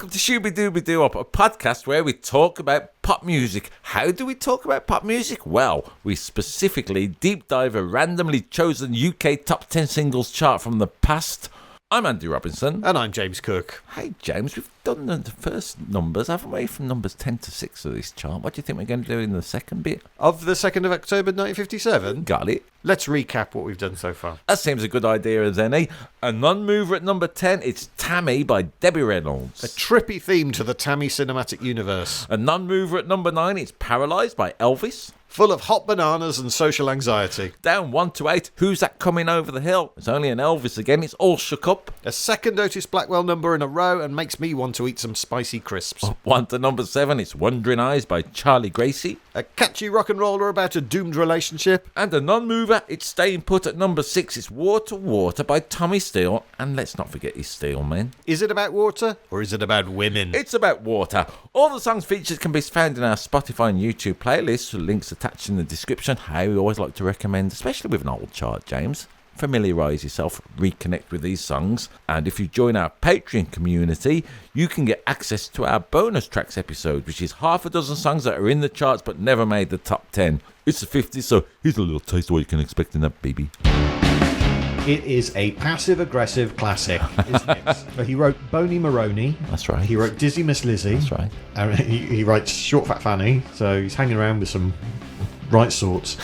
Welcome to Shooby Dooby Doo Up, a podcast where we talk about pop music. How do we talk about pop music? Well, we specifically deep dive a randomly chosen UK top 10 singles chart from the past. I'm Andy Robinson. And I'm James Cook. Hey James, we've done the first numbers, haven't we? From numbers 10 to 6 of this chart. What do you think we're going to do in the second bit? Of the 2nd of October 1957? Got it. Let's recap what we've done so far. That seems a good idea as any. A non-mover at number 10, it's Tammy by Debbie Reynolds. A trippy theme to the Tammy cinematic universe. A non-mover at number 9, it's Paralysed by Elvis. Full of hot bananas and social anxiety. Down 1 to 8, Who's That Coming Over the Hill? It's only an Elvis again, it's All Shook Up. A second Otis Blackwell number in a row and makes me want to eat some spicy crisps. Up 1 to number 7, it's Wandering Eyes by Charlie Gracie. A catchy rock and roller about a doomed relationship. And a non-mover, it's staying put at number 6, it's Water Water by Tommy Steele. And let's not forget his Steele men. Is it about water or is it about women? It's about water. All the songs featured can be found in our Spotify and YouTube playlists, with links attached in the description. How we always like to recommend, especially with an old chart, James. Familiarise yourself, reconnect with these songs, and if you join our Patreon community, you can get access to our bonus tracks episode, which is half a dozen songs that are in the charts but never made the top 10. It's the 50s, so here's a little taste of what you can expect in that baby. It is a passive-aggressive classic, isn't it? He wrote Boney Maroney. That's right. He wrote Dizzy Miss Lizzie. That's right. He writes Short Fat Fanny, so he's hanging around with some right sorts.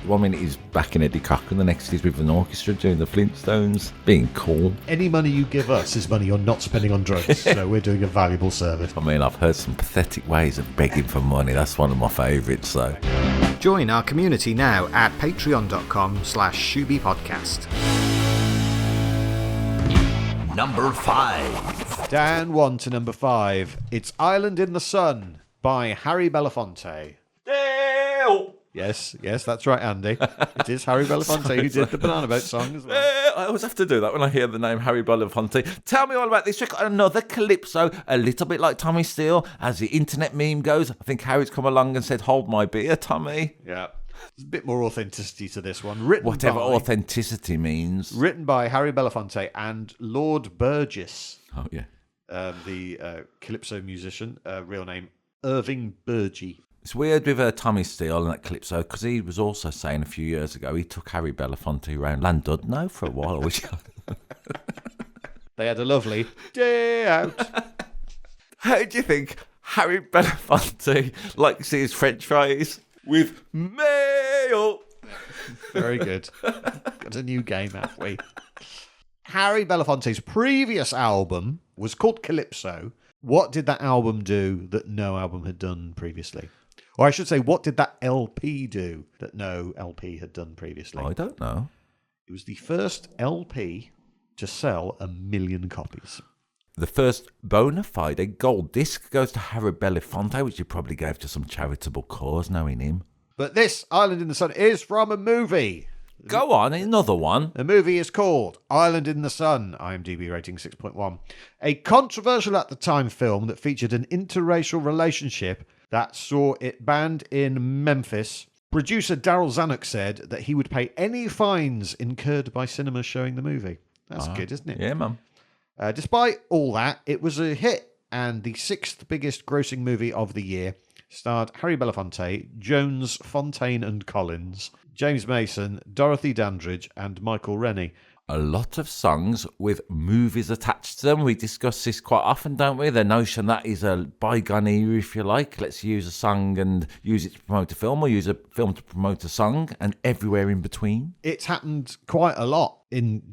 1 minute he's back in Eddie Cochran, the next he's with an orchestra doing the Flintstones, being cool. Any money you give us is money you're not spending on drugs, so we're doing a valuable service. I mean, I've heard some pathetic ways of begging for money. That's one of my favourites, so. Join our community now at patreon.com/ShoobyPodcast. Number 5. Down 1 to number 5. It's Island in the Sun by Harry Belafonte. Yes, that's right, Andy. It is Harry Belafonte who did the Banana Boat song as well. I always have to do that when I hear the name Harry Belafonte. Tell me all about this record. Another calypso, a little bit like Tommy Steele. As the internet meme goes, I think Harry's come along and said, "Hold my beer, Tommy." Yeah. There's a bit more authenticity to this one. Whatever authenticity means. Written by Harry Belafonte and Lord Burgess. Oh, yeah. The calypso musician, real name Irving Burgee. It's weird with Tommy Steele and that calypso, because he was also saying a few years ago he took Harry Belafonte around Llandudno for a while. Which They had a lovely day out. How do you think Harry Belafonte likes his French fries? With mayo. Very good. Got a new game, have we? Harry Belafonte's previous album was called Calypso. What did that album do that no album had done previously? Or I should say, what did that LP do that no LP had done previously? I don't know. It was the first LP to sell 1 million copies. The first bona fide gold disc goes to Harry Belafonte, which he probably gave to some charitable cause, knowing him. But this, Island in the Sun, is from a movie. Go on, another one. The movie is called Island in the Sun, IMDb rating 6.1. A controversial at the time film that featured an interracial relationship that saw it banned in Memphis. Producer Daryl Zanuck said that he would pay any fines incurred by cinemas showing the movie. That's good, isn't it? Yeah, man. Despite all that, it was a hit and the 6th biggest grossing movie of the year. Starred Harry Belafonte, Jones, Fontaine and Collins, James Mason, Dorothy Dandridge and Michael Rennie. A lot of songs with movies attached to them. We discuss this quite often, don't we? The notion that is a bygone era, if you like. Let's use a song and use it to promote a film, or use a film to promote a song, and everywhere in between. It's happened quite a lot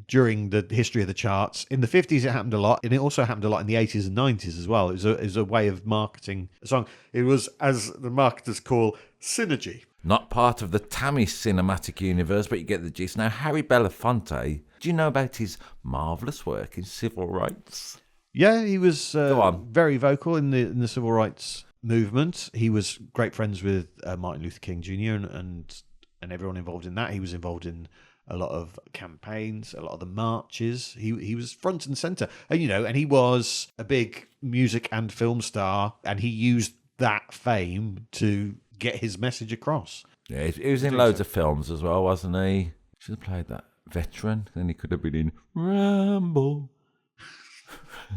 during the history of the charts. In the 50s, it happened a lot, and it also happened a lot in the 80s and 90s as well. It was a way of marketing a song. It was, as the marketers call, synergy. Not part of the Tammy cinematic universe, but you get the gist. Now, Harry Belafonte, do you know about his marvellous work in civil rights? Yeah, he was very vocal in the civil rights movement. He was great friends with Martin Luther King Jr. and everyone involved in that. He was involved in a lot of campaigns, a lot of the marches. He was front and centre. And he was a big music and film star, and he used that fame to get his message across. Yeah, he was in loads of films as well, wasn't he? Should have played that veteran, then he could have been in Rambo.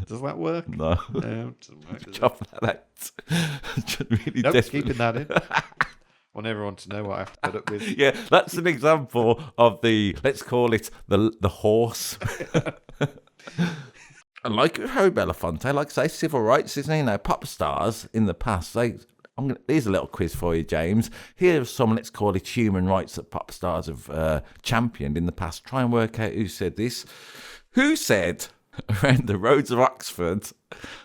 Does that work? No. No, it doesn't work. Does it? Chop that out. Just really Nope, desperately. keeping that in. Want everyone to know what I have to put up with. Yeah, that's an example of the, let's call it the horse. And like with Harry Belafonte, like I say, civil rights, isn't he? You know, pop stars in the past, here's a little quiz for you, James. Here are some, let's call it human rights that pop stars have championed in the past. Try and work out who said this. Who said around the roads of Oxford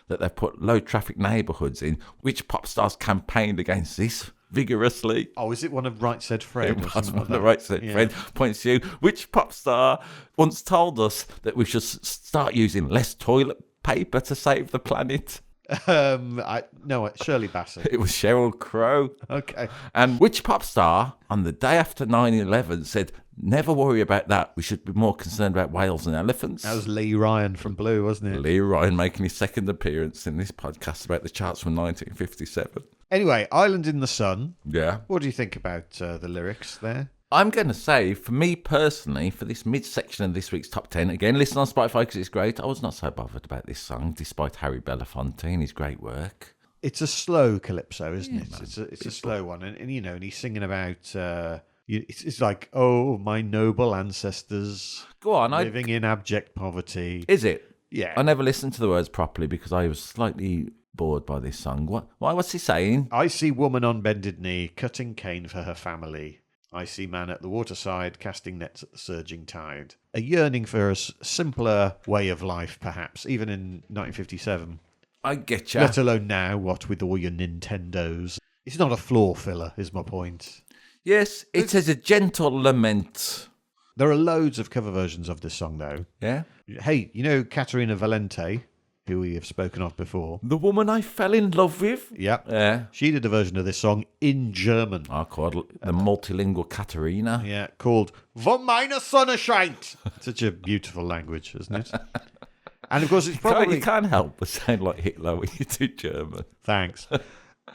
that they put low traffic neighbourhoods in? Which pop stars campaigned against this vigorously? Oh, is it one of Right Said Fred? It or was something one like of the that? right said Yeah. Fred points to you. Which pop star once told us that we should start using less toilet paper to save the planet? Shirley Bassey. It was Sheryl Crow. Okay. And which pop star on the day after 9/11 said, never worry about that, we should be more concerned about whales and elephants? That was Lee Ryan from Blue, wasn't it? Lee Ryan making his second appearance in this podcast about the charts from 1957. Anyway, Island in the Sun. Yeah. What do you think about the lyrics there? I'm going to say, for me personally, for this mid-section of this week's top 10, again, listen on Spotify because it's great. I was not so bothered about this song, despite Harry Belafonte and his great work. It's a slow calypso, isn't it? man. It's a slow one, and and he's singing about. It's like, oh, my noble ancestors Go on, living in abject poverty. Is it? Yeah. I never listened to the words properly because I was slightly bored by this song. What's he saying? I see woman on bended knee, cutting cane for her family. I see man at the waterside, casting nets at the surging tide. A yearning for a simpler way of life, perhaps, even in 1957. I get you. Let alone now, what with all your Nintendos. It's not a floor filler, is my point. Yes, it is a gentle lament. There are loads of cover versions of this song, though. Yeah? Hey, you know Caterina Valente, who we have spoken of before? The woman I fell in love with? Yep. Yeah. She did a version of this song in German. I called the multilingual Katerina. Yeah, called Von meiner Sonne scheint. Such a beautiful language, isn't it? And of course, it's probably... You can't help but sound like Hitler when you do German. Thanks.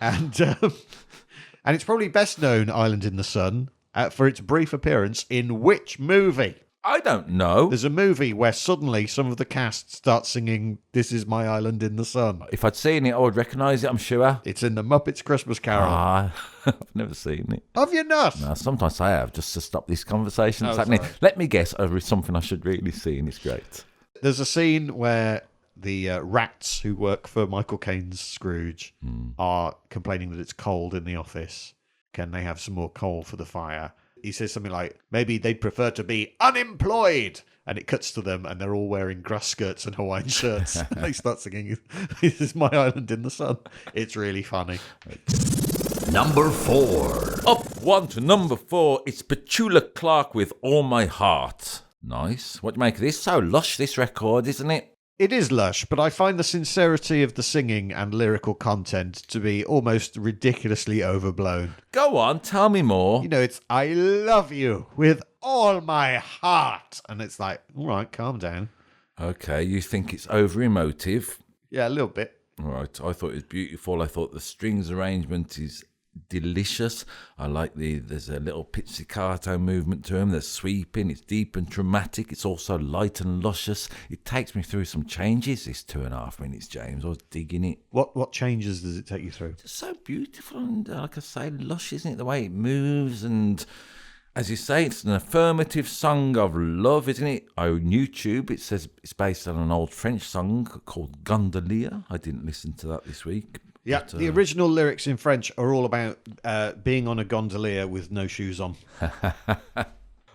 And it's probably best known, Island in the Sun, for its brief appearance in which movie? I don't know. There's a movie where suddenly some of the cast start singing This Is My Island in the Sun. If I'd seen it, I would recognise it, I'm sure. It's in the Muppets Christmas Carol. I've never seen it. Have you not? No, sometimes I have, just to stop this conversation that's Oh, happening. sorry. Let me guess, over something I should really see, and it's great. There's a scene where the rats who work for Michael Caine's Scrooge are complaining that it's cold in the office. Can they have some more coal for the fire? He says something like, maybe they'd prefer to be unemployed. And it cuts to them and they're all wearing grass skirts and Hawaiian shirts. And they start singing, This Is My Island in the Sun. It's really funny. Number 4. Up one to number 4, it's Petula Clark with All My Heart. Nice. What do you make of this? So lush, this record, isn't it? It is lush, but I find the sincerity of the singing and lyrical content to be almost ridiculously overblown. Go on, tell me more. You know, it's, I love you with all my heart. And it's like, all right, calm down. Okay, you think it's over emotive. Yeah, a little bit. All right, I thought it was beautiful. I thought the strings arrangement is delicious. I like there's a little pizzicato movement to him. There's sweeping. It's deep and dramatic. It's also light and luscious. It takes me through some changes. This 2.5 minutes, James. I was digging it. What changes does it take you through? It's so beautiful and, like I say, lush, isn't it? The way it moves and, as you say, it's an affirmative song of love, isn't it? On YouTube, it says it's based on an old French song called Gondolier. I didn't listen to that this week. Yeah, But, the original lyrics in French are all about being on a gondolier with no shoes on.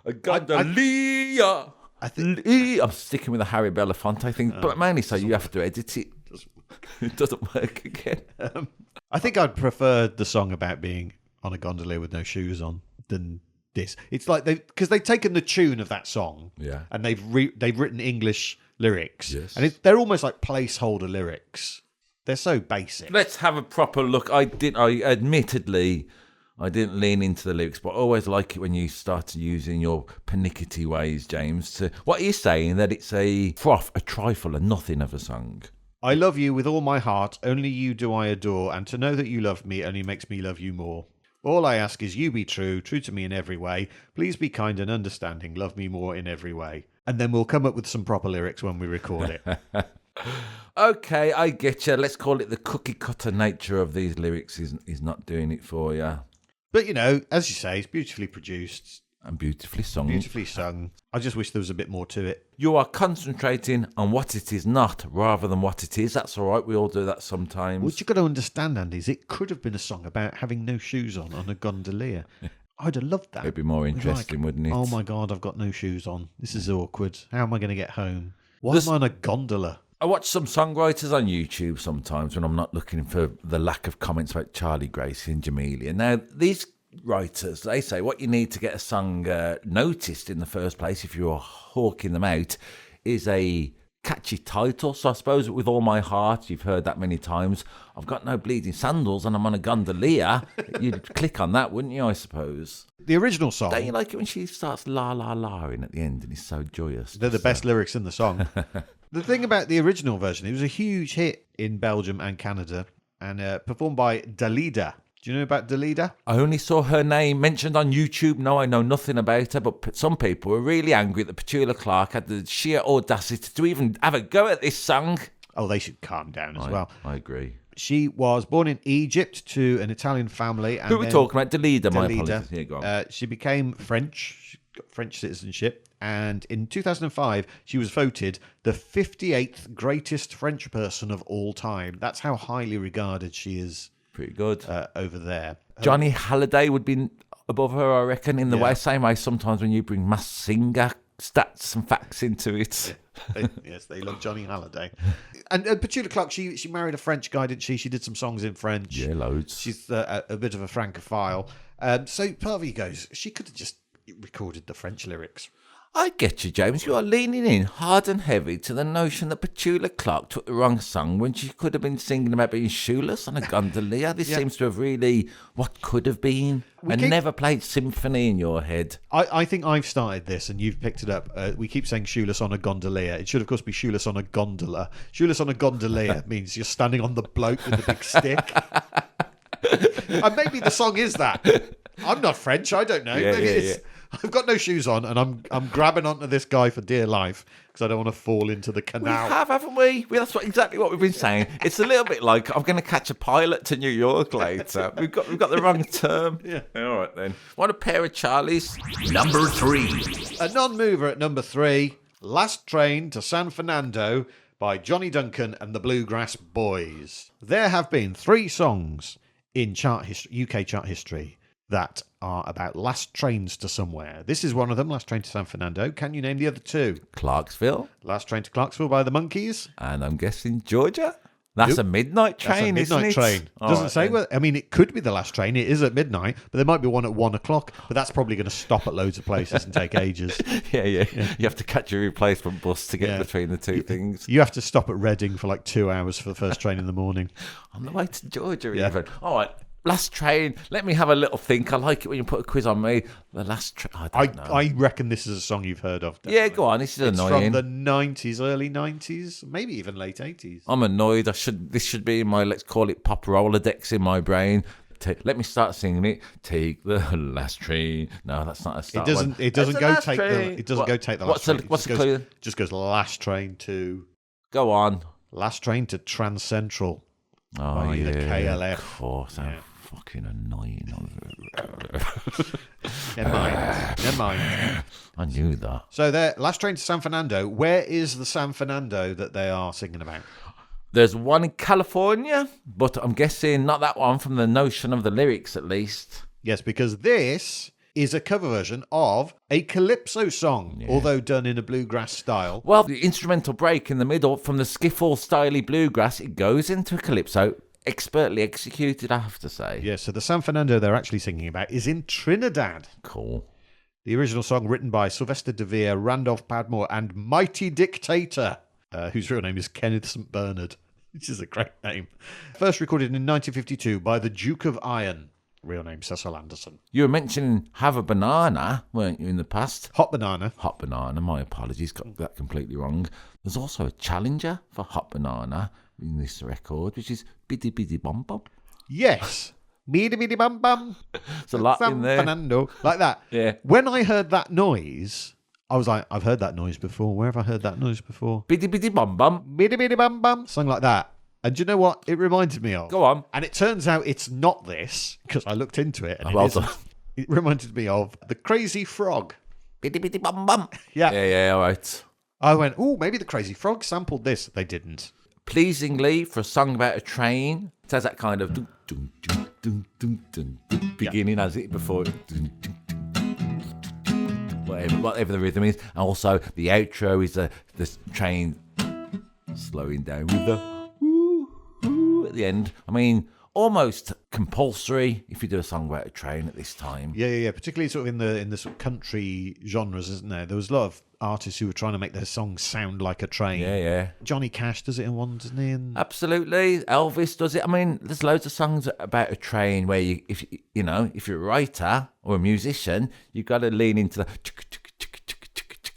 A gondolier. I'm sticking with the Harry Belafonte thing, but mainly so you have to edit it. It doesn't work again. I think I'd prefer the song about being on a gondolier with no shoes on than this. It's like because they've taken the tune of that song, Yeah. and they've written English lyrics, Yes. and they're almost like placeholder lyrics. They're so basic. Let's have a proper look. Admittedly, I didn't lean into the lyrics, but I always like it when you start using your pernickety ways, James. What are you saying? That it's a froth, a trifle, a nothing of a song? I love you with all my heart, only you do I adore, and to know that you love me only makes me love you more. All I ask is you be true to me in every way. Please be kind and understanding, love me more in every way. And then we'll come up with some proper lyrics when we record it. Okay, I get you. Let's call it the cookie cutter nature of these lyrics is not doing it for you. But, as you say, it's beautifully produced, And beautifully sung. beautifully sung. I just wish there was a bit more to it. You are concentrating on what it is not rather than what it is. That's all right. We all do that sometimes. What you've got to understand, Andy, is it could have been a song about having no shoes on a gondolier. I'd have loved that. It'd be more interesting, wouldn't it? Oh my God, I've got no shoes on. This is awkward. How am I going to get home? Why am I on a gondola? I watch some songwriters on YouTube sometimes when I'm not looking for the lack of comments about Charlie Gracie and Jamelia. Now, these writers, they say what you need to get a song noticed in the first place, if you're hawking them out, is a catchy title. So I suppose with All My Heart, you've heard that many times. I've got no bleeding sandals and I'm on a gondolier. You'd click on that, wouldn't you, I suppose? The original song. Don't you like it when she starts la la la in at the end and it's so joyous? They're the best lyrics in the song. The thing about the original version, it was a huge hit in Belgium and Canada and performed by Dalida. Do you know about Dalida? I only saw her name mentioned on YouTube. No, I know nothing about her, but some people were really angry that Petula Clark had the sheer audacity to even have a go at this song. Oh, they should calm down as well. I agree. She was born in Egypt to an Italian family. And who are we talking about? Dalida, my Dalida. apologies. Here, go on. She became French. She got French citizenship. And in 2005, she was voted the 58th greatest French person of all time. That's how highly regarded she is. Pretty good. Over there. Johnny Halliday would be above her, I reckon, in the same way sometimes when you bring Masked Singer stats and facts into it. Yes, they love Johnny Halliday. And Petula Clark, she married a French guy, didn't she? She did some songs in French. Yeah, loads. She's a bit of a francophile. So part of you goes, she could have just recorded the French lyrics. I get you, James. You are leaning in hard and heavy to the notion that Petula Clark took the wrong song when she could have been singing about being shoeless on a gondolier. This seems to have really what could have been. Never played symphony in your head. I think I've started this and you've picked it up. We keep saying shoeless on a gondolier. It should, of course, be shoeless on a gondola. Shoeless on a gondolier means you're standing on the bloke with the big stick. And maybe the song is that. I'm not French. I don't know. Maybe it's... I've got no shoes on, and I'm grabbing onto this guy for dear life because I don't want to fall into the canal. We have, haven't we? That's exactly what we've been saying. It's a little bit like I'm going to catch a pilot to New York later. We've got the wrong term. Yeah. All right then. What a pair of Charlies. Number 3. A non-mover at number 3. Last Train to San Fernando by Johnny Duncan and the Bluegrass Boys. There have been 3 songs in UK chart history that are about last trains to somewhere. This is one of them, Last Train to San Fernando. Can you name the other 2? Clarksville. Last Train to Clarksville by the Monkees. And I'm guessing Georgia. That's a midnight train, That's a midnight isn't it? train. Doesn't say whether. I mean, it could be the last train. It is at midnight, but there might be one at 1 o'clock. But that's probably going to stop at loads of places and take ages. Yeah. You have to catch a replacement bus to get between the two things. You have to stop at Reading for like 2 hours for the first train in the morning. On the way to Georgia, even. All right. Last train. Let me have a little think. I like it when you put a quiz on me. The last train. I don't know. I reckon this is a song you've heard of. Definitely. Yeah, go on. This is it's annoying. From the 90s, early 90s, maybe even late 80s. I'm annoyed. This should be in my, let's call it pop Rolodex in my brain. Let me start singing it. Take the last train. No, that's not a start. It doesn't go take the last train. What's the clue? Just goes last train to. Go on. Last train to Trans Central. Oh yeah. The KLF. Of course. Yeah. Fucking annoying. Never mind. I knew that. So there, Last Train to San Fernando. Where is the San Fernando that they are singing about? There's one in California, but I'm guessing not that one from the notion of the lyrics, at least. Yes, because this is a cover version of a calypso song, although done in a bluegrass style. Well, the instrumental break in the middle from the skiffle-styly bluegrass, it goes into a calypso. Expertly executed, I have to say. Yeah, so the San Fernando they're actually singing about is in Trinidad. Cool. The original song written by Sylvester DeVere, Randolph Padmore, and Mighty Dictator, whose real name is Kenneth St. Bernard, which is a great name. First recorded in 1952 by the Duke of Iron, real name Cecil Anderson. You were mentioning Have a Banana, weren't you, in the past? Hot Banana. Hot Banana, my apologies, got that completely wrong. There's also a challenger for Hot Banana in this record, which is Biddy Biddy Bum Bum. Yes. Biddy Biddy Bum Bum. It's a lot San in there. Fernando. Like that. Yeah. When I heard that noise, I was like, I've heard that noise before. Where have I heard that noise before? Biddy biddy bum bum. Biddy biddy bum bum. Something like that. And do you know what it reminded me of? Go on. And it turns out it's not this, because I looked into it. And Well it isn't. done. It reminded me of the Crazy Frog. Biddy biddy bum bum. Yeah. Yeah, all right. I went, oh, maybe the Crazy Frog sampled this. They didn't. Pleasingly, for a song about a train, it has that kind of dun, dun, dun, dun, dun, dun, dun, beginning, has it, before dun, dun, dun, dun, whatever the rhythm is. And also, the outro is the train slowing down with the woo, woo at the end. I mean, almost compulsory if you do a song about a train at this time. Yeah. Particularly sort of in the sort of country genres, isn't there? There was a lot of artists who were trying to make their songs sound like a train. Yeah. Johnny Cash does it in one, doesn't he? And Absolutely. Elvis does it. I mean, there's loads of songs about a train where if you're a writer or a musician, you've got to lean into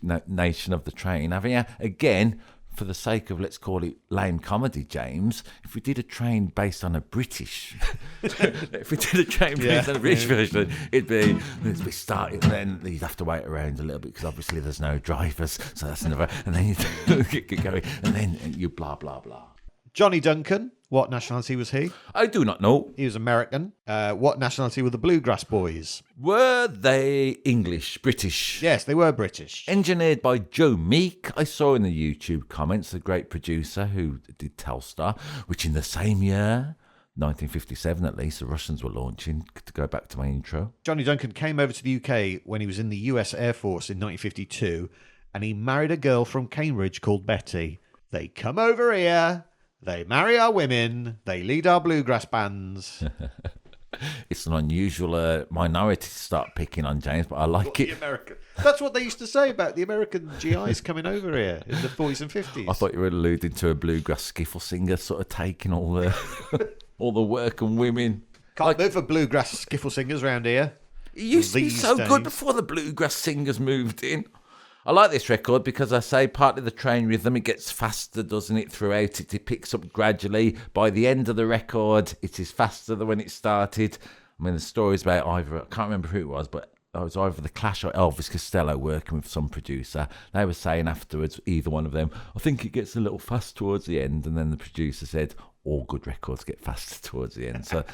the nation of the train, haven't you? Again, for the sake of, let's call it lame comedy, James, if we did a train based on a British, version, it'd be starting, and then you'd have to wait around a little bit because obviously there's no drivers, so that's another, and then you get going, and then you blah, blah, blah. Johnny Duncan, what nationality was he? I do not know. He was American. What nationality were the Bluegrass Boys? Were they English, British? Yes, they were British. Engineered by Joe Meek. I saw in the YouTube comments the great producer who did Telstar, which in the same year, 1957 at least, the Russians were launching, to go back to my intro. Johnny Duncan came over to the UK when he was in the US Air Force in 1952, and he married a girl from Cambridge called Betty. They come over here, they marry our women, they lead our bluegrass bands. It's an unusual minority to start picking on, James, but I like it. That's what they used to say about the American GIs coming over here in the 40s and 50s. I thought you were alluding to a bluegrass skiffle singer sort of taking all the all the work and women. Can't live for bluegrass skiffle singers around here. It used to be so days. good before the bluegrass singers moved in. I like this record because I say partly the train rhythm, it gets faster, doesn't it, throughout it? It picks up gradually. By the end of the record, it is faster than when it started. I mean, the story's about either, I can't remember who it was, but it was either The Clash or Elvis Costello working with some producer. They were saying afterwards, either one of them, I think it gets a little fast towards the end. And then the producer said, all good records get faster towards the end. So,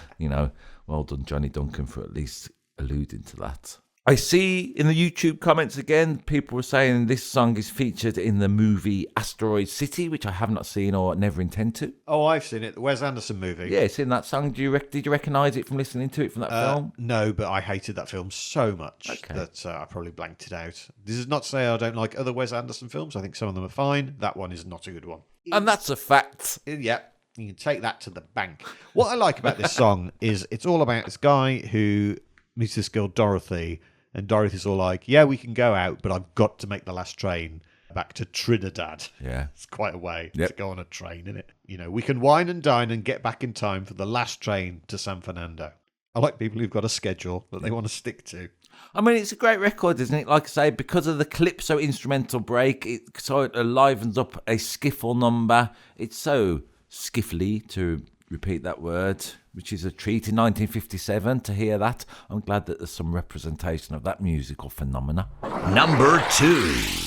well done, Johnny Duncan, for at least alluding to that. I see in the YouTube comments again, people were saying this song is featured in the movie Asteroid City, which I have not seen or never intend to. Oh, I've seen it. The Wes Anderson movie. Yeah, it's in that song. Did you recognise it from listening to it from that film? No, but I hated that film so much that I probably blanked it out. This is not to say I don't like other Wes Anderson films. I think some of them are fine. That one is not a good one. And that's a fact. Yeah, you can take that to the bank. What I like about this song is it's all about this guy who meets this girl, Dorothy, and Dorothy's all like, yeah, we can go out, but I've got to make the last train back to Trinidad. Yeah. It's quite a way to go on a train, isn't it? We can wine and dine and get back in time for the last train to San Fernando. I like people who've got a schedule that they want to stick to. I mean, it's a great record, isn't it? Like I say, because of the calypso instrumental break, it livens up a skiffle number. It's so skiffly, to repeat that word, which is a treat in 1957 to hear that. I'm glad that there's some representation of that musical phenomena. Number 2.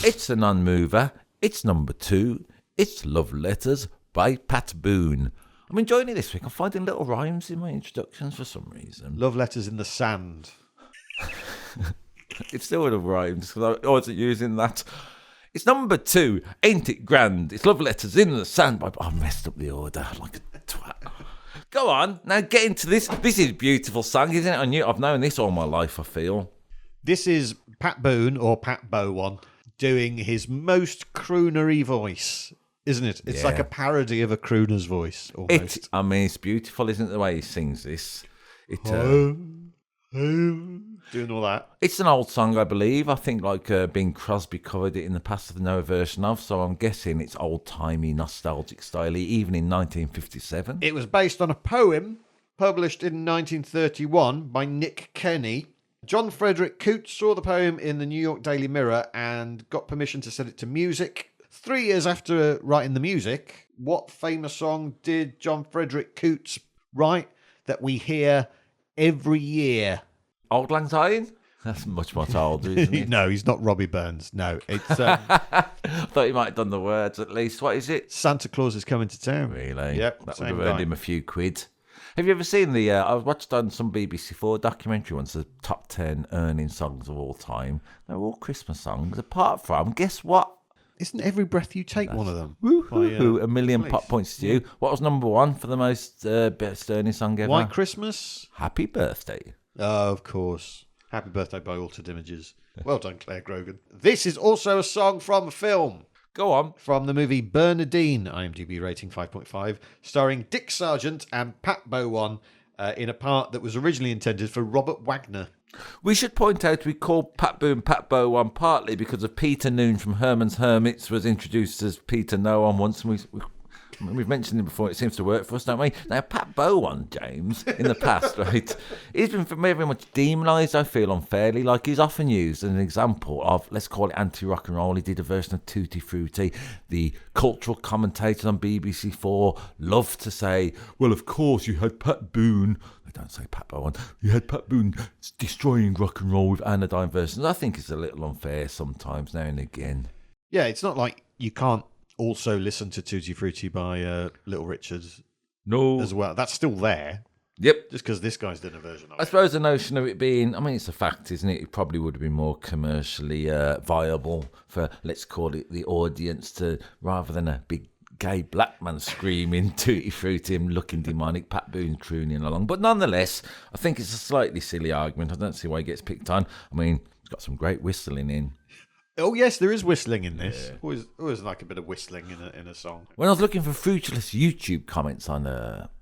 It's a non-mover. It's number 2. It's Love Letters by Pat Boone. I'm enjoying it this week. I'm finding little rhymes in my introductions for some reason. Love Letters in the Sand. It still would have rhymed because I wasn't using that. It's number 2. Ain't It Grand? It's Love Letters in the Sand by... I messed up the order like a twat. Go on, now get into this. This is a beautiful song, isn't it? I've known this all my life, I feel. This is Pat Boone, or Pat Bowen, doing his most croonery voice, isn't it? It's like a parody of a crooner's voice, almost. It's beautiful, isn't it, the way he sings this? Doing all that. It's an old song, I believe. I think Bing Crosby covered it in the past with no version of, so I'm guessing it's old-timey, nostalgic style, even in 1957. It was based on a poem published in 1931 by Nick Kenny. John Frederick Coote saw the poem in the New York Daily Mirror and got permission to set it to music. 3 years after writing the music, what famous song did John Frederick Coote write that we hear every year? Old Lang Syne? That's much older, isn't it? No, he's not Robbie Burns. No, it's I thought he might have done the words at least. What is it? Santa Claus is coming to town. Really? Yep. That would have earned him a few quid. Have you ever seen I watched on some BBC4 documentary once, the top 10 earning songs of all time. They're all Christmas songs, apart from, guess what? Isn't Every Breath You Take one of them? Woo-hoo-hoo, a million Police. pop points to you. What was number one for the most best earning song ever? White Christmas? Happy Birthday. Oh, of course. Happy Birthday by Altered Images. Well done, Claire Grogan. This is also a song from a film. Go on. From the movie Bernadine, IMDb rating 5.5, starring Dick Sargent and Pat Bowen in a part that was originally intended for Robert Wagner. We should point out we called Pat Boone Pat Bowen partly because of Peter Noon from Herman's Hermits was introduced as Peter No on once, and we've mentioned him before. It seems to work for us, don't we? Now, Pat Bowen, James, in the past, right, he's been very much demonised, I feel, unfairly. Like, he's often used as an example of, let's call it anti-rock and roll. He did a version of Tutti Frutti. The cultural commentators on BBC4 love to say, well, of course, you had Pat Boone. They don't say Pat Bowen. You had Pat Boone destroying rock and roll with anodyne versions. I think it's a little unfair sometimes, now and again. Yeah, it's not like you can't also listen to Tutti Frutti by Little Richard as well. That's still there. Yep. Just because this guy's done a version of it. I suppose the notion of it being, I mean, it's a fact, isn't it? It probably would have been more commercially viable for, let's call it, the audience to, rather than a big gay black man screaming Tutti Frutti and looking demonic, Pat Boone crooning along. But nonetheless, I think it's a slightly silly argument. I don't see why he gets picked on. I mean, he's got some great whistling in. Oh yes, there is whistling in this. Yeah. Always like a bit of whistling in a song. When I was looking for fruitless YouTube comments on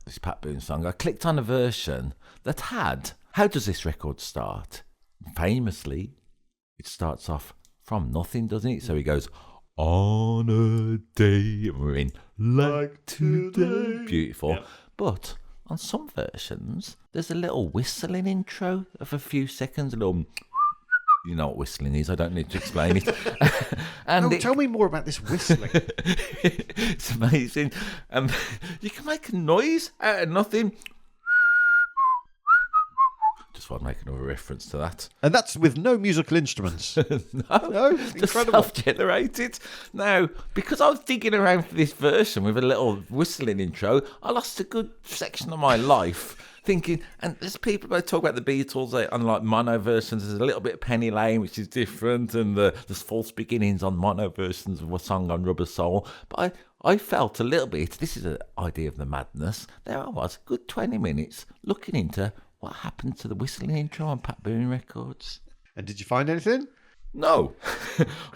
this Pat Boone song, I clicked on a version that had, how does this record start? Famously, it starts off from nothing, doesn't it? So he goes, on a day, and we're in like today. Beautiful. Yeah. But on some versions, there's a little whistling intro of a few seconds, a little... You know what whistling is. I don't need to explain it. Tell me more about this whistling. It's amazing. You can make a noise out of nothing. Just want to make another reference to that. And that's with no musical instruments. No, it's incredible. Self-generated. Now, because I was digging around for this version with a little whistling intro, I lost a good section of my life. Thinking, and there's people that talk about the Beatles on like mono versions. There's a little bit of Penny Lane, which is different, and there's false beginnings on mono versions of a song on Rubber Soul. But I felt a little bit, this is an idea of the madness. There I was, good 20 minutes, looking into what happened to the whistling intro on Pat Boone records. And did you find anything? No.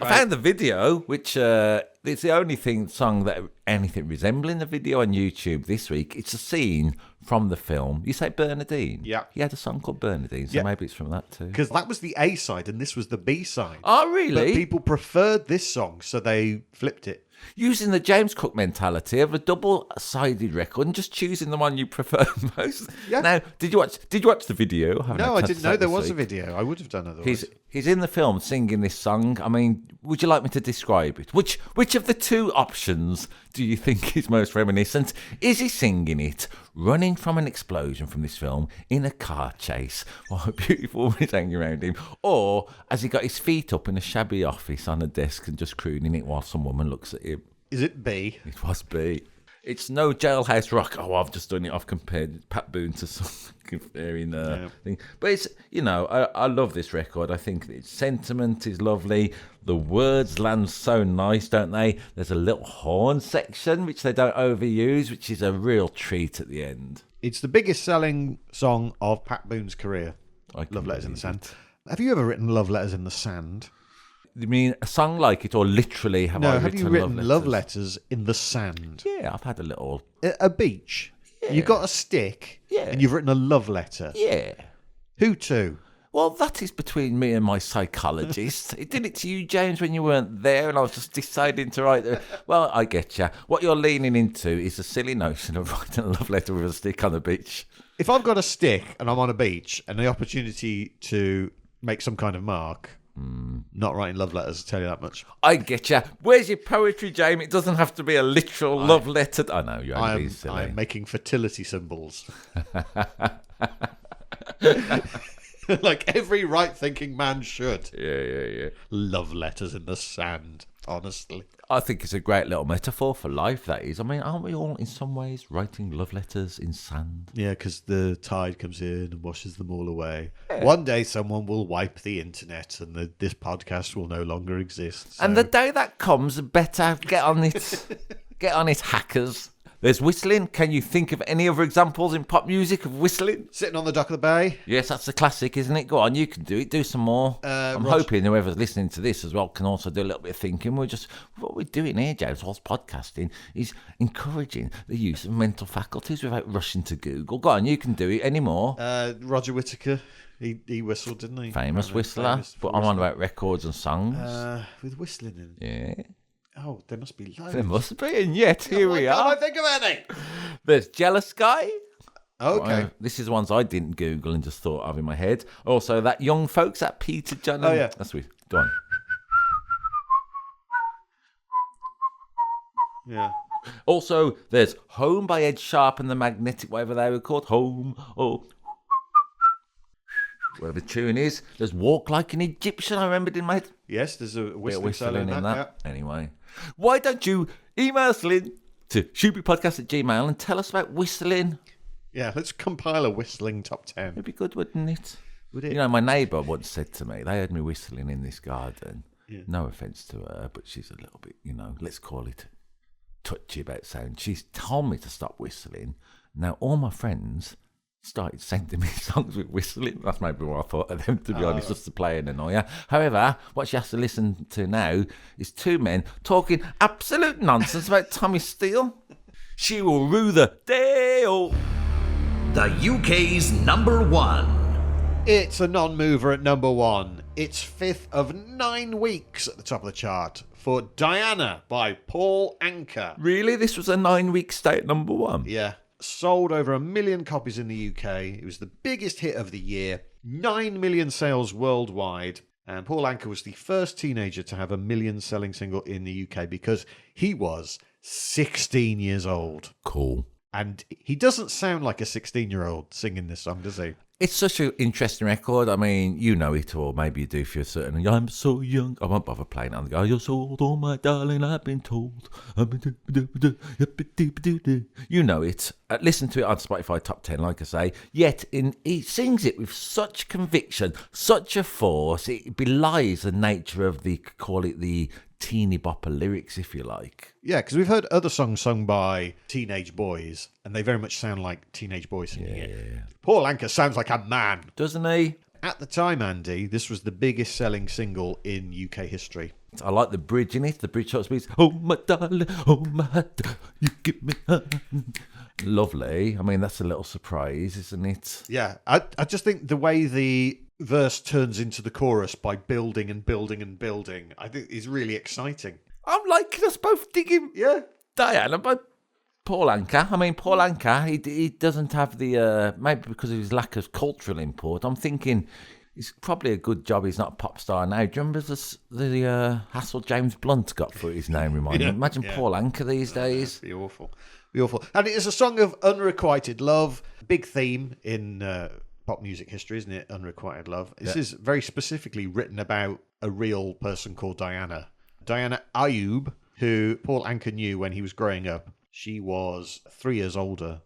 I found the video, which it's the only song that anything resembling the video on YouTube this week. It's a scene from the film. You say Bernadine? Yeah. He had a song called Bernadine, so maybe it's from that too. Because that was the A side and this was the B side. Oh, really? But people preferred this song, so they flipped it. Using the James Cook mentality of a double-sided record and just choosing the one you prefer most. Yeah. Now, did you watch the video? No, I didn't know there was a video. I would have done otherwise. He's in the film singing this song. I mean, would you like me to describe it? Which of the two options do you think is most reminiscent? Is he singing it, running from an explosion from this film in a car chase while a beautiful woman is hanging around him? Or has he got his feet up in a shabby office on a desk and just crooning it while some woman looks at him? Is it B? It was B. It's no jailhouse rock. Oh, I've just done it. I've compared Pat Boone to some comparing thing. But it's, I love this record. I think its sentiment is lovely. The words land so nice, don't they? There's a little horn section, which they don't overuse, which is a real treat at the end. It's the biggest selling song of Pat Boone's career. Love Letters in the Sand. Have you ever written Love Letters in the Sand? You mean a song like it, or literally have you written love letters in the sand? Yeah, I've had a little... A beach? Yeah. You've got a stick? Yeah. And you've written a love letter? Yeah. Who to? Well, that is between me and my psychologist. He did it to you, James, when you weren't there, and I was just deciding to write... Well, I get you. What you're leaning into is the silly notion of writing a love letter with a stick on the beach. If I've got a stick and I'm on a beach and the opportunity to make some kind of mark... Not writing love letters, I'll tell you that much. I get you. Where's your poetry, Jamie? It doesn't have to be a literal love letter. I know, you're only silly. I'm making fertility symbols. Like every right-thinking man should. Yeah. Love letters in the sand, honestly. I think it's a great little metaphor for life, that is. I mean, aren't we all in some ways writing love letters in sand? Yeah, because the tide comes in and washes them all away. Yeah. One day someone will wipe the internet and this podcast will no longer exist. So. And the day that comes, better get on it. Get on it, hackers. There's whistling. Can you think of any other examples in pop music of whistling? Sitting on the dock of the bay. Yes, that's a classic, isn't it? Go on, you can do it. Do some more. I'm hoping whoever's listening to this as well can also do a little bit of thinking. What we're doing here, James, whilst podcasting, is encouraging the use of mental faculties without rushing to Google. Go on, you can do it. Any more? Roger Whittaker. He whistled, didn't he? Famous whistler. But I'm on about records and songs. With whistling in. Yeah. Oh, there must be loads. There must be, and yet here we are. Can't I think of any? There's Jealous Guy. Okay. This is ones I didn't Google and just thought of in my head. Also, that Young Folks, that Peter John. Oh, yeah. That's weird. Go on. Yeah. Also, there's Home by Ed Sharp and the Magnetic, whatever they were called. Home. Oh. Whatever the tune is. There's Walk Like an Egyptian, I remembered in my head. Yes, there's a whistling in that. Yeah. Anyway. Why don't you email us, Lynn, to shootbepodcast@gmail.com and tell us about whistling? Yeah, let's compile a whistling top 10. It'd be good, wouldn't it? Would it? You know, my neighbour once said to me, they heard me whistling in this garden. Yeah. No offence to her, but she's a little bit, let's call it touchy about sound. She's told me to stop whistling. Now, all my friends started sending me songs with whistling. That's maybe what I thought of them, to be honest, just to play and annoy her. However, what she has to listen to now is two men talking absolute nonsense about Tommy Steele. She will rue the day. The UK's number one. It's a non-mover at number one. It's fifth of 9 weeks at the top of the chart for Diana by Paul Anka. Really? This was a 9-week stay at number one? Yeah. Sold over 1 million copies in the UK. It was the biggest hit of the year. 9 million sales worldwide. And Paul Anka was the first teenager to have a million-selling single in the UK because he was 16 years old. Cool. And he doesn't sound like a 16-year-old singing this song, does he? It's such an interesting record. I mean, you know it, or maybe you do if you're certain. I'm so young. I won't bother playing it on the go. You're so old, oh my darling, I've been told. You know it. Listen to it on Spotify Top 10, like I say. Yet, he sings it with such conviction, such a force. It belies the nature of call it the teeny bopper lyrics, if you like. Yeah, because we've heard other songs sung by teenage boys, and they very much sound like teenage boys singing it. Paul Anka sounds like a man. Doesn't he? At the time, Andy, this was the biggest selling single in UK history. I like the bridge in it. The bridge sort of speaks, oh my darling, oh my darling, you give me lovely. I mean, that's a little surprise, isn't it? Yeah, I just think the way the verse turns into the chorus by building and building and building, I think is really exciting. I'm liking us both digging Diana by Paul Anka. I mean, Paul Anka, he doesn't have the, maybe because of his lack of cultural import, I'm thinking it's probably a good job he's not a pop star now. Do you remember the hassle James Blunt got for his name, remind me? Imagine Paul Anka these days. Be awful. Be awful. And it's a song of unrequited love. Big theme in pop music history, isn't it? Unrequited love. This is very specifically written about a real person called Diana. Diana Ayub, who Paul Anka knew when he was growing up. She was 3 years older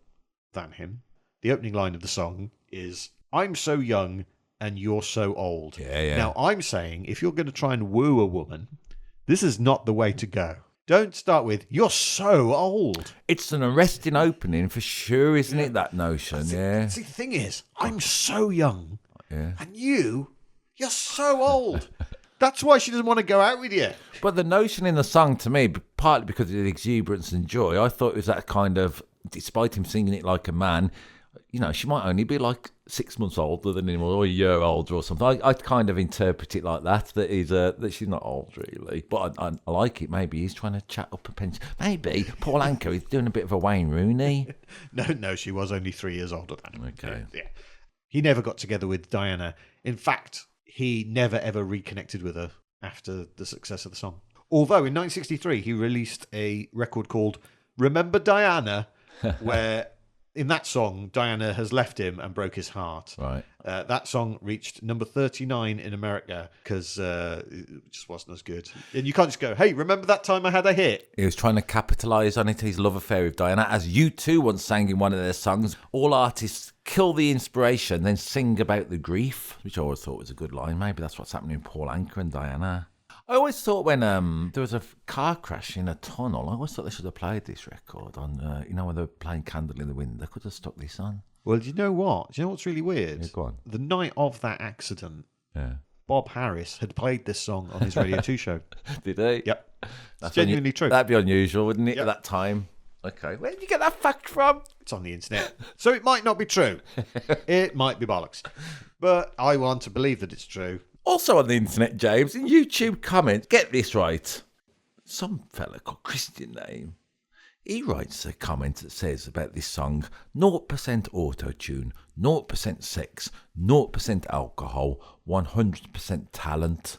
than him. The opening line of the song is, I'm so young and you're so old. Yeah. Now, I'm saying, if you're going to try and woo a woman, this is not the way to go. Don't start with, you're so old. It's an arresting opening for sure, isn't it, that notion? See, the thing is, I'm so young and you're so old. That's why she doesn't want to go out with you. But the notion in the song, to me, partly because of the exuberance and joy, I thought it was that kind of, despite him singing it like a man, she might only be like 6 months older than him or a year older or something. I kind of interpret it like that she's not old, really. But I like it. Maybe he's trying to chat up a pension. Maybe Paul Anka is doing a bit of a Wayne Rooney. No, she was only 3 years older than him. Okay. Yeah. He never got together with Diana. In fact, he never ever reconnected with her after the success of the song. Although in 1963 he released a record called Remember Diana, where in that song, Diana has left him and broke his heart. Right. That song reached number 39 in America because it just wasn't as good. And you can't just go, hey, remember that time I had a hit? He was trying to capitalise on it, his love affair with Diana. As U2 once sang in one of their songs, all artists kill the inspiration, then sing about the grief, which I always thought was a good line. Maybe that's what's happening with Paul Anka and Diana. I always thought when there was a car crash in a tunnel, I always thought they should have played this record on, when they were playing Candle in the Wind. They could have stuck this on. Well, do you know what? Do you know what's really weird? Yeah, go on. The night of that accident, Yeah. Bob Harris had played this song on his Radio 2 show. Did he? Yep. That's genuinely true. That'd be unusual, wouldn't it, Yep. at that time? Okay. Where did you get that fact from? It's on the internet. So it might not be true. It might be bollocks. But I want to believe that it's true. Also on the internet, James, in YouTube comments, get this right. Some fella called Christian name, he writes a comment that says about this song, 0% auto-tune, 0% sex, 0% alcohol, 100% talent.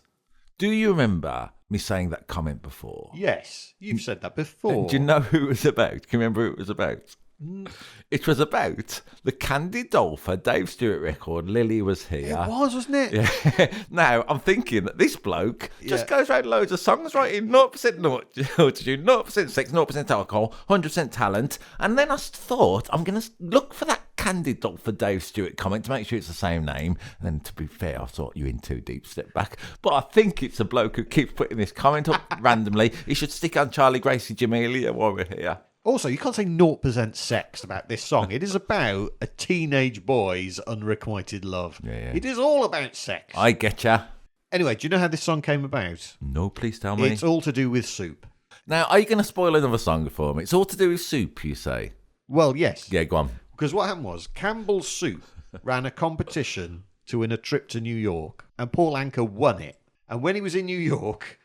Do you remember me saying that comment before? Yes, you've said that before. And do you know who it was about? Can you remember who it was about? It was about the Candy Dolfer Dave Stewart record, Lily Was Here. It was, wasn't it? Yeah. Now, I'm thinking that this bloke just goes around loads of songs writing 0% auto-tune, 0% sex, 0% alcohol, 100% talent. And then I thought, I'm going to look for that Candy Dolfer Dave Stewart comment to make sure it's the same name. And then, to be fair, I thought you in too deep, step back. But I think it's a bloke who keeps putting this comment up randomly. He should stick on Charlie Gracie Jamelia while we're here. Also, you can't say 0% sex about this song. It is about a teenage boy's unrequited love. Yeah. It is all about sex. I getcha. Anyway, do you know how this song came about? No, please tell me. It's all to do with soup. Now, are you going to spoil another song for me? It's all to do with soup, you say? Well, yes. Yeah, go on. Because what happened was Campbell's Soup ran a competition to win a trip to New York, and Paul Anka won it. And when he was in New York,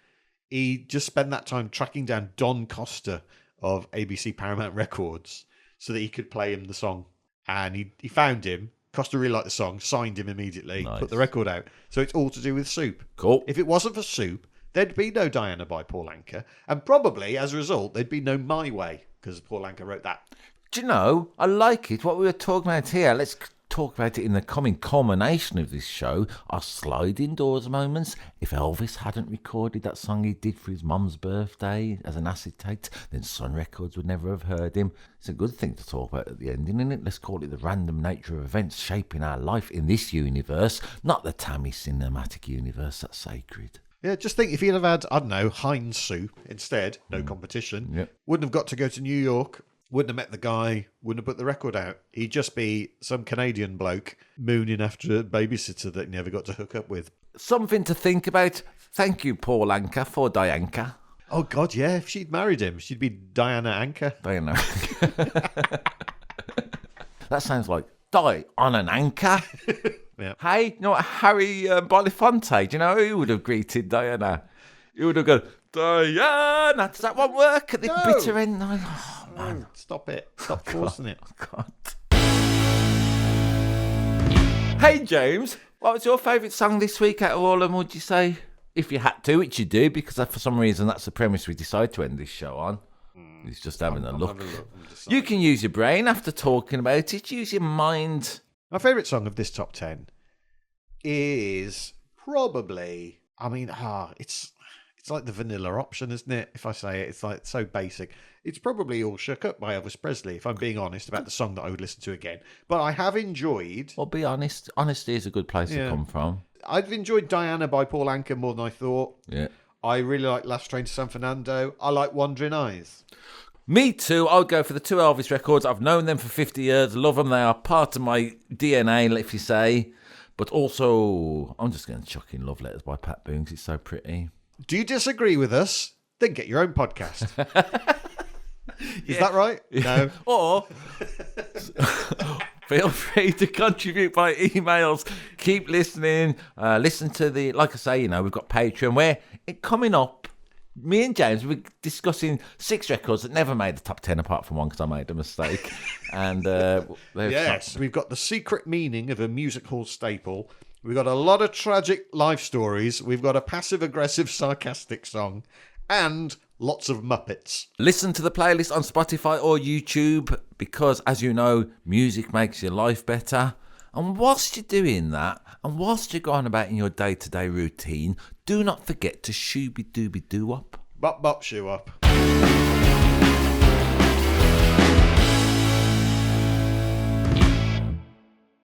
he just spent that time tracking down Don Costa of ABC Paramount Records so that he could play him the song. And he found him. Costa really liked the song, signed him immediately, Nice. put the record out. So it's all to do with soup. Cool. If it wasn't for soup, there'd be no Diana by Paul Anka. And probably, as a result, there'd be no My Way, because Paul Anka wrote that. Do you know, I like it. What we were talking about here, let's talk about it in the coming culmination of this show, our sliding doors moments. If Elvis hadn't recorded that song he did for his mum's birthday as an acetate, then Sun Records would never have heard him. It's a good thing to talk about at the ending, isn't it? Let's call it the random nature of events shaping our life in this universe, not the Tammy cinematic universe that's sacred. Yeah, just think if he'd have had, I don't know, Heinz soup instead, no competition, Yep. wouldn't have got to go to New York, wouldn't have met the guy, wouldn't have put the record out. He'd just be some Canadian bloke mooning after a babysitter that he never got to hook up with. Something to think about. Thank you, Paul Anka, for Dianka. Oh, God, yeah. If she'd married him, she'd be Diana Anka. Diana. That sounds like die on an anchor. Yeah. Hey, you know what, Harry Belafonte, do you know who would have greeted Diana? He would have gone, Diana, does that one work at the No. bitter end? Oh, man. Oh, stop it. Stop forcing it. God. Hey, James, what was your favourite song this week out of all of them, would you say? If you had to, which you do, because for some reason that's the premise we decide to end this show on. It's just having a look. You can use your brain after talking about it. Use your mind. My favourite song of this top 10 is probably, it's like the vanilla option, isn't it? If I say it, it's like so basic. It's probably All Shook Up by Elvis Presley, if I'm being honest about the song that I would listen to again. But I have enjoyed... Well, be honest. Honesty is a good place to come from. I've enjoyed Diana by Paul Anka more than I thought. Yeah. I really like Last Train to San Fernando. I like Wandering Eyes. Me too. I would go for the two Elvis records. I've known them for 50 years. Love them. They are part of my DNA, if you say. But also, I'm just going to chuck in Love Letters by Pat Boone 'cause it's so pretty. Do you disagree with us? Then get your own podcast. Is that right? No. Or feel free to contribute by emails. Keep listening. Listen to like I say, we've got Patreon where coming up, me and James were discussing 6 records that never made the top 10 apart from one because I made a mistake. And yes, we've got the secret meaning of a music hall staple. We've got a lot of tragic life stories. We've got a passive-aggressive, sarcastic song. And lots of Muppets. Listen to the playlist on Spotify or YouTube. because, as you know, music makes your life better. And whilst you're doing that, and whilst you're going about in your day-to-day routine, do not forget to shooby-dooby-doo up. Bop bop shoe up.